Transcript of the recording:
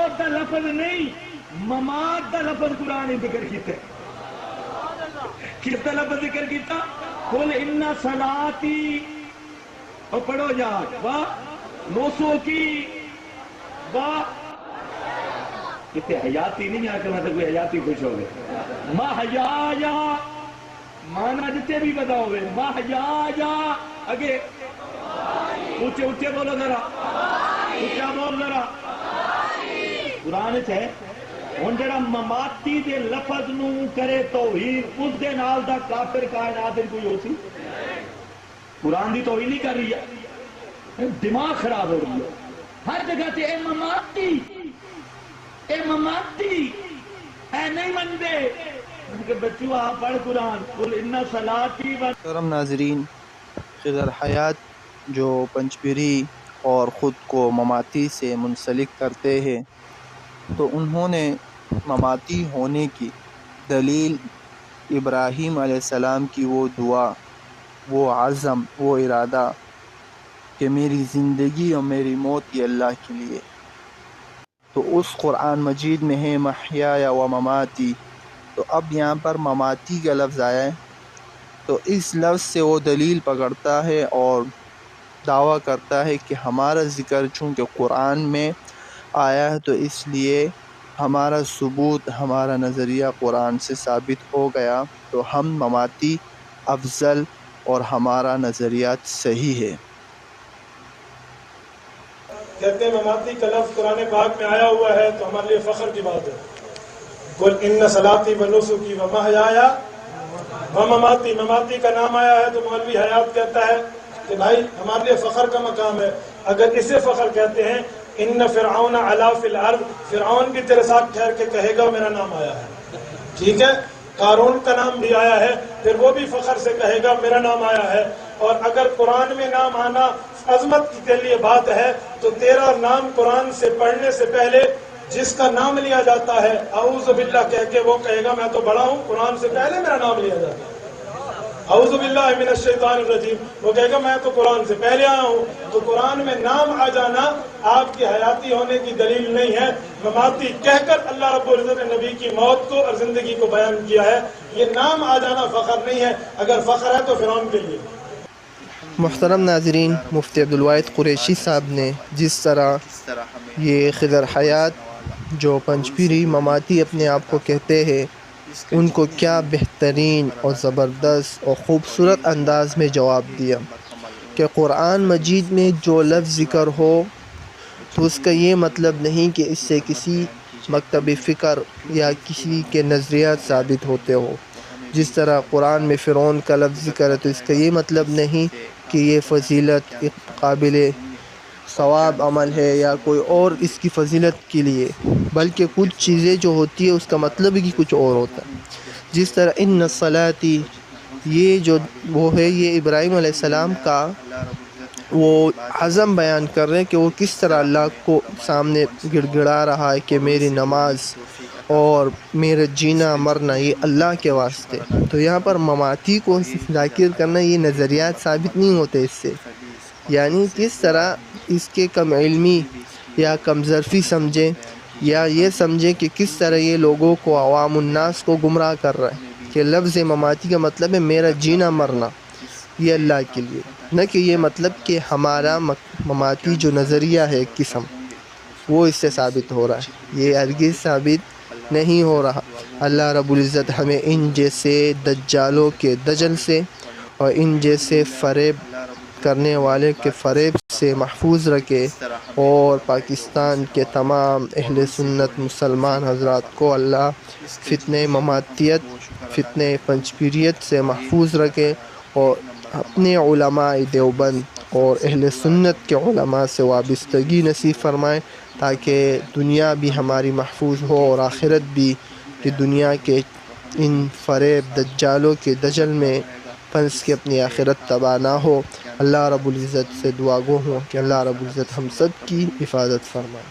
موت دا لفظ نہیں، ممات دا لفظ قرآن نے ذکر کیتا ہے۔ کس دا لفظ ذکر کیتا؟ قل ان صلاتی، اور پڑھو یاد، واہ نوسو کی، واہ کتے حیاتی نہیں آ کے مطلب کوئی حیاتی خوش ہو گئے، محیایا مانا جتے بھی بتا ہوئے، محیایا اگے اونچے اونچے بولو ذرا، اونچا بول ذرا، قرآن ہے۔ ہن جڑا مماتی دے لفظ نو کرے توہین، اس دے نال دا کافر کائنات کوئی ہو سی؟ قرآن دی توہین نہیں کر رہی ہے، دماغ خراب ہو رہی ہے ہر جگہ تے، اے مماتی، اے مماتی، اے نہیں مندے کہ بچوں آپ پڑھ قرآن، قل ان صلاتی و محترم ناظرین، خضر حیات جو پنچپیری اور خود کو مماتی سے منسلک کرتے ہیں، تو انہوں نے مماتی ہونے کی دلیل ابراہیم علیہ السلام کی وہ دعا، وہ عزم، وہ ارادہ کہ میری زندگی اور میری موت یہ اللہ کے لیے، تو اس قرآن مجید میں ہے محیا و مماتی۔ تو اب یہاں پر مماتی کا لفظ آیا ہے، تو اس لفظ سے وہ دلیل پکڑتا ہے اور دعویٰ کرتا ہے کہ ہمارا ذکر چونکہ قرآن میں آیا ہے، تو اس لیے ہمارا ثبوت، ہمارا نظریہ قرآن سے ثابت ہو گیا، تو ہم مماتی افضل اور ہمارا نظریات صحیح ہے۔ کہتے ہیں مماتی کا لفظ قرآن پاک میں آیا ہوا ہے تو ہمارے لیے فخر کی بات ہے۔ قل ان صلاتی و نسکی و محیایا و مماتی، مماتی کا نام آیا ہے تو مولوی حیات کہتا ہے کہ بھائی ہمارے لیے فخر کا مقام ہے۔ اگر اسے فخر کہتے ہیں، ان فرعون علا فی الارض، فرعون بھی تیرے ساتھ ٹھہر کے کہے گا میرا نام آیا ہے، ٹھیک ہے؟ قارون کا نام بھی آیا ہے، پھر وہ بھی فخر سے کہے گا میرا نام آیا ہے۔ اور اگر قرآن میں نام آنا عظمت کی تیرے لیے بات ہے، تو تیرا نام قرآن سے پڑھنے سے پہلے جس کا نام لیا جاتا ہے اعوذ باللہ کہہ کے، وہ کہے گا میں تو بڑا ہوں، قرآن سے پہلے میرا نام لیا جاتا ہے۔ اعوذ باللہ من الشیطان الرجیم، وہ کہے گا میں تو قرآن سے پہلے آیا ہوں۔ تو قرآن میں نام آ جانا آپ کی حیاتی ہونے کی دلیل نہیں ہے۔ مماتی کہہ کر اللہ رب العزت نے نبی کی موت کو اور زندگی کو بیان کیا ہے، یہ نام آ جانا فخر نہیں ہے، اگر فخر ہے تو فرعون کے لیے۔ محترم ناظرین، مفتی عبدالواحد قریشی صاحب نے جس طرح یہ خضر حیات جو پنچپیری مماتی اپنے آپ کو کہتے ہیں، ان کو کیا بہترین اور زبردست اور خوبصورت انداز میں جواب دیا کہ قرآن مجید میں جو لفظ ذکر ہو تو اس کا یہ مطلب نہیں کہ اس سے کسی مکتب فکر یا کسی کے نظریات ثابت ہوتے ہو۔ جس طرح قرآن میں فرعون کا لفظ ذکر ہے تو اس کا یہ مطلب نہیں کہ یہ فضیلت قابل ثواب عمل ہے یا کوئی اور اس کی فضیلت کے لیے، بلکہ کچھ چیزیں جو ہوتی ہے اس کا مطلب ہی کچھ اور ہوتا ہے۔ جس طرح ان صلاتی، یہ جو وہ ہے، یہ ابراہیم علیہ السلام کا وہ عزم بیان کر رہے ہیں کہ وہ کس طرح اللہ کو سامنے گڑ گڑا رہا ہے کہ میری نماز اور میرا جینا مرنا یہ اللہ کے واسطے۔ تو یہاں پر مماتی کو ذاکر کرنا، یہ نظریات ثابت نہیں ہوتے اس سے، یعنی کس طرح اس کے کم علمی یا کم ظرفی سمجھیں یا یہ سمجھیں کہ کس طرح یہ لوگوں کو، عوام الناس کو گمراہ کر رہا ہے کہ لفظ مماتی کا مطلب ہے میرا جینا مرنا یہ اللہ کے لیے، نہ کہ یہ مطلب کہ ہمارا مماتی جو نظریہ ہے قسم وہ اس سے ثابت ہو رہا ہے، یہ ہرگز ثابت نہیں ہو رہا۔ اللہ رب العزت ہمیں ان جیسے دجالوں کے دجل سے اور ان جیسے فریب کرنے والے کے فریب سے محفوظ رکھے، اور پاکستان کے تمام اہل سنت مسلمان حضرات کو اللہ فتنہ مماتیت، فتنہ پنچپیریت سے محفوظ رکھے، اور اپنے علماء دیوبند اور اہل سنت کے علماء سے وابستگی نصیب فرمائے، تاکہ دنیا بھی ہماری محفوظ ہو اور آخرت بھی، کہ دنیا کے ان فریب دجالوں کے دجل میں پھنس کے اپنی آخرت تباہ نہ ہو۔ اللہ رب العزت سے دعا گو ہوں کہ اللہ رب العزت ہم سب کی حفاظت فرمائے۔